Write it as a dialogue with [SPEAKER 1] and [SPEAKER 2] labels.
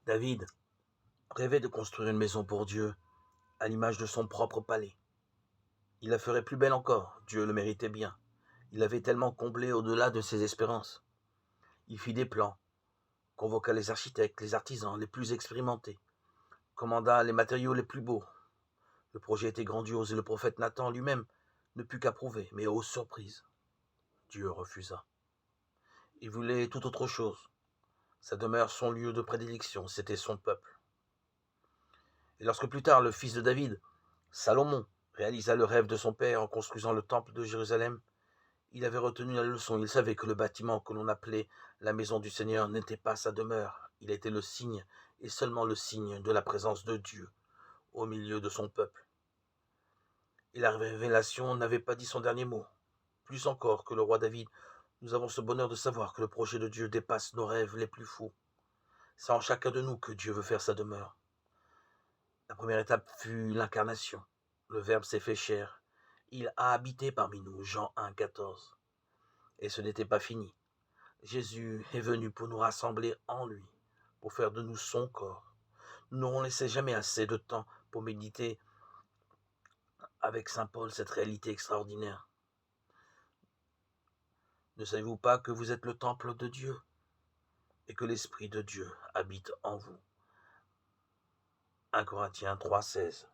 [SPEAKER 1] David rêvait de construire une maison pour Dieu, à l'image de son propre palais. Il la ferait plus belle encore, Dieu le méritait bien. Il avait tellement comblé au-delà de ses espérances. Il fit des plans, convoqua les architectes, les artisans les plus expérimentés, commanda les matériaux les plus beaux. Le projet était grandiose et le prophète Nathan lui-même ne put qu'approuver, mais ô surprise, Dieu refusa. Il voulait tout autre chose. Sa demeure, son lieu de prédilection, c'était son peuple. Et lorsque plus tard le fils de David, Salomon, réalisa le rêve de son père en construisant le temple de Jérusalem, il avait retenu la leçon. Il savait que le bâtiment que l'on appelait la maison du Seigneur n'était pas sa demeure. Il était le signe, et seulement le signe, de la présence de Dieu au milieu de son peuple. Et la révélation n'avait pas dit son dernier mot. Plus encore que le roi David, nous avons ce bonheur de savoir que le projet de Dieu dépasse nos rêves les plus fous. C'est en chacun de nous que Dieu veut faire sa demeure. La première étape fut l'incarnation. Le Verbe s'est fait chair. Il a habité parmi nous, Jean 1, 14. Et ce n'était pas fini. Jésus est venu pour nous rassembler en lui, pour faire de nous son corps. Nous n'aurons laissé jamais assez de temps pour méditer avec saint Paul cette réalité extraordinaire. Ne savez-vous pas que vous êtes le temple de Dieu et que l'Esprit de Dieu habite en vous? 1 Corinthiens 3, 16.